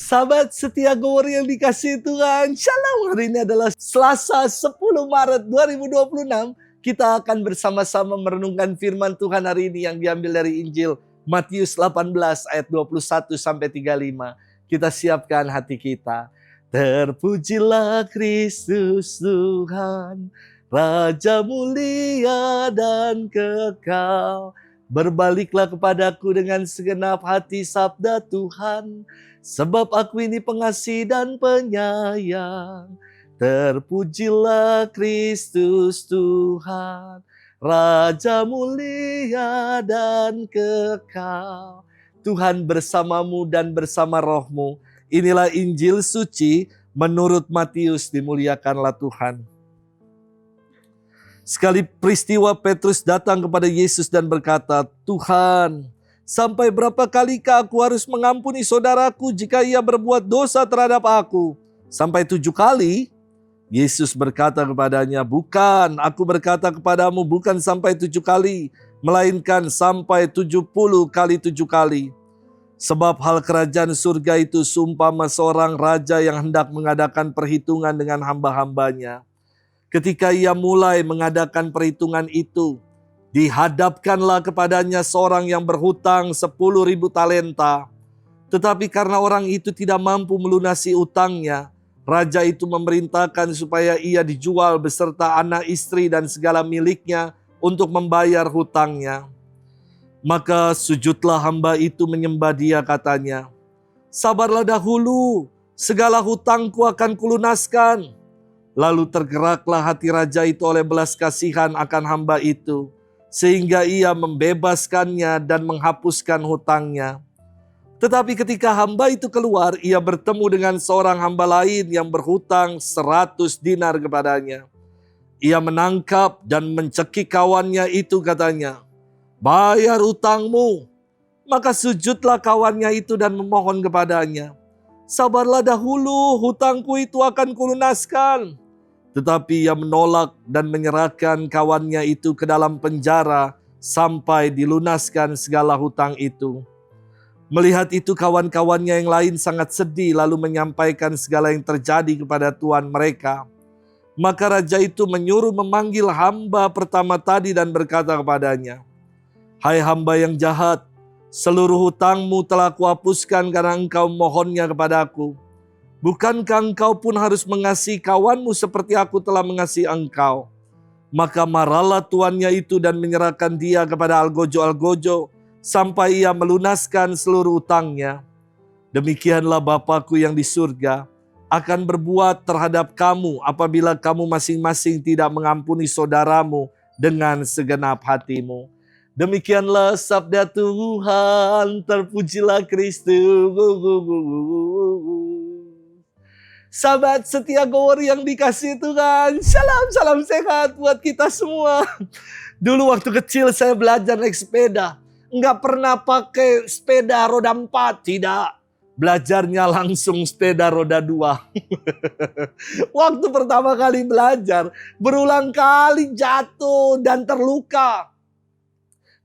Sahabat setia Gower yang dikasihi Tuhan, Shalom. Hari ini adalah Selasa 10 Maret 2026. Kita akan bersama-sama merenungkan firman Tuhan hari ini yang diambil dari Injil Matius 18 ayat 21 sampai 35. Kita siapkan hati kita. Terpujilah Kristus Tuhan, Raja mulia dan kekal. Berbaliklah kepadaku dengan segenap hati, sabda Tuhan. Sebab aku ini pengasih dan penyayang. Terpujilah Kristus Tuhan, Raja mulia dan kekal. Tuhan bersamamu dan bersama rohmu. Inilah Injil suci menurut Matius, dimuliakanlah Tuhan. Sekali peristiwa Petrus datang kepada Yesus dan berkata, Tuhan, sampai berapa kalikah aku harus mengampuni saudaraku jika ia berbuat dosa terhadap aku? Sampai 7 kali? Yesus berkata kepadanya, bukan, aku berkata kepadamu bukan sampai 7 kali, melainkan sampai 70 kali 7 kali. Sebab hal kerajaan surga itu seumpama seorang raja yang hendak mengadakan perhitungan dengan hamba-hambanya. Ketika ia mulai mengadakan perhitungan itu, dihadapkanlah kepadanya seorang yang berhutang 10.000 talenta. Tetapi karena orang itu tidak mampu melunasi utangnya, raja itu memerintahkan supaya ia dijual beserta anak istri dan segala miliknya untuk membayar hutangnya. Maka sujudlah hamba itu menyembah dia, katanya, sabarlah dahulu, segala hutangku akan kulunaskan. Lalu tergeraklah hati raja itu oleh belas kasihan akan hamba itu, sehingga ia membebaskannya dan menghapuskan hutangnya. Tetapi ketika hamba itu keluar, ia bertemu dengan seorang hamba lain yang berhutang 100 dinar kepadanya. Ia menangkap dan mencekik kawannya itu, katanya, bayar hutangmu. Maka sujudlah kawannya itu dan memohon kepadanya, sabarlah dahulu, hutangku itu akan kulunaskan. Tetapi ia menolak dan menyerahkan kawannya itu ke dalam penjara sampai dilunaskan segala hutang itu. Melihat itu kawan-kawannya yang lain sangat sedih, lalu menyampaikan segala yang terjadi kepada tuan mereka. Maka raja itu menyuruh memanggil hamba pertama tadi dan berkata kepadanya, hai hamba yang jahat, seluruh hutangmu telah kuhapuskan karena engkau mohonnya kepadaku. Bukankah engkau pun harus mengasihi kawanmu seperti aku telah mengasihi engkau? Maka marahlah tuannya itu dan menyerahkan dia kepada algojo-algojo sampai ia melunaskan seluruh utangnya. Demikianlah Bapa-Ku yang di surga akan berbuat terhadap kamu apabila kamu masing-masing tidak mengampuni saudaramu dengan segenap hatimu. Demikianlah sabda Tuhan, terpujilah Kristus. Sahabat setia Gower yang dikasihi Tuhan, salam sehat buat kita semua. Dulu waktu kecil saya belajar naik sepeda, nggak pernah pakai sepeda roda 4, tidak. Belajarnya langsung sepeda roda 2. Waktu pertama kali belajar, berulang kali jatuh dan terluka.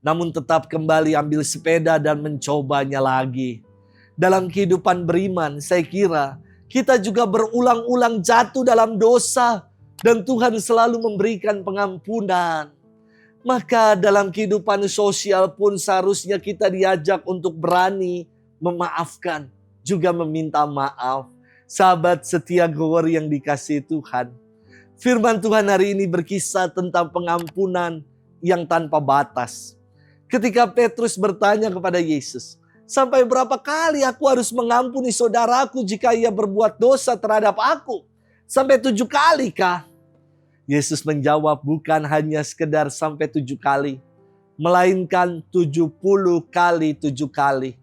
Namun tetap kembali ambil sepeda dan mencobanya lagi. Dalam kehidupan beriman, saya kira kita juga berulang-ulang jatuh dalam dosa dan Tuhan selalu memberikan pengampunan. Maka dalam kehidupan sosial pun seharusnya kita diajak untuk berani memaafkan, juga meminta maaf. Sahabat setia Gower yang dikasihi Tuhan, firman Tuhan hari ini berkisah tentang pengampunan yang tanpa batas. Ketika Petrus bertanya kepada Yesus, sampai berapa kali aku harus mengampuni saudaraku jika ia berbuat dosa terhadap aku? Sampai 7 kali kah? Yesus menjawab, bukan hanya sekedar sampai 7 kali, melainkan 70 kali 7 kali.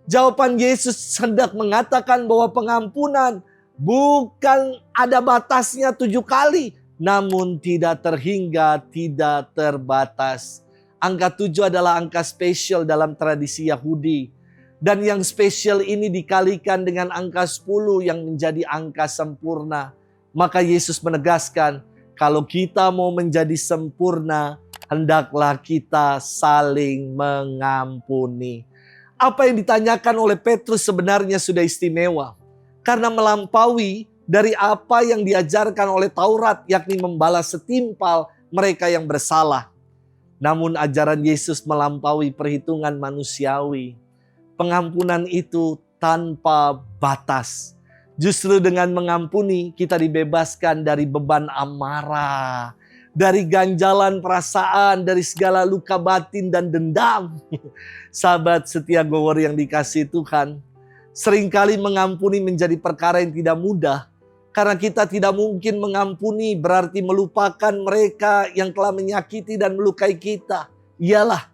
Jawaban Yesus hendak mengatakan bahwa pengampunan bukan ada batasnya 7 kali, namun tidak terhingga, tidak terbatas. Angka 7 adalah angka spesial dalam tradisi Yahudi. Dan yang spesial ini dikalikan dengan angka 10 yang menjadi angka sempurna. Maka Yesus menegaskan, kalau kita mau menjadi sempurna, hendaklah kita saling mengampuni. Apa yang ditanyakan oleh Petrus sebenarnya sudah istimewa. karena melampaui dari apa yang diajarkan oleh Taurat, yakni membalas setimpal mereka yang bersalah. Namun ajaran Yesus melampaui perhitungan manusiawi. Pengampunan itu tanpa batas. Justru dengan mengampuni kita dibebaskan dari beban amarah, dari ganjalan perasaan, dari segala luka batin dan dendam. Sahabat setia Gower yang dikasihi Tuhan, seringkali mengampuni menjadi perkara yang tidak mudah. Karena kita tidak mungkin mengampuni berarti melupakan mereka yang telah menyakiti dan melukai kita. Iyalah,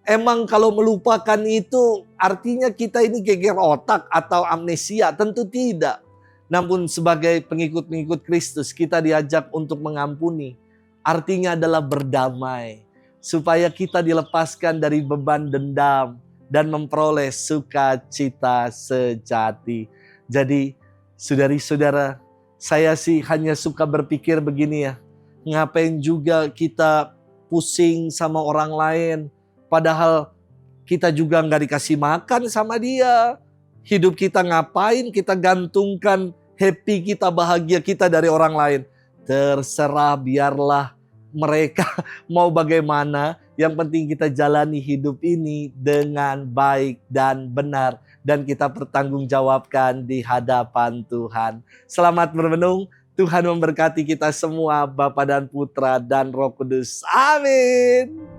emang kalau melupakan itu artinya kita ini geger otak atau amnesia? Tentu tidak. Namun sebagai pengikut-pengikut Kristus kita diajak untuk mengampuni. Artinya adalah berdamai. Supaya kita dilepaskan dari beban dendam dan memperoleh sukacita sejati. Jadi saudari-saudara, saya sih hanya suka berpikir begini ya. Ngapain juga kita pusing sama orang lain. Padahal kita juga nggak dikasih makan sama dia. Hidup kita ngapain kita gantungkan happy kita, bahagia kita dari orang lain. Terserah, biarlah mereka mau bagaimana. Yang penting kita jalani hidup ini dengan baik dan benar. Dan kita pertanggungjawabkan di hadapan Tuhan. Selamat bermenung. Tuhan memberkati kita semua, Bapa dan Putra dan Roh Kudus. Amin.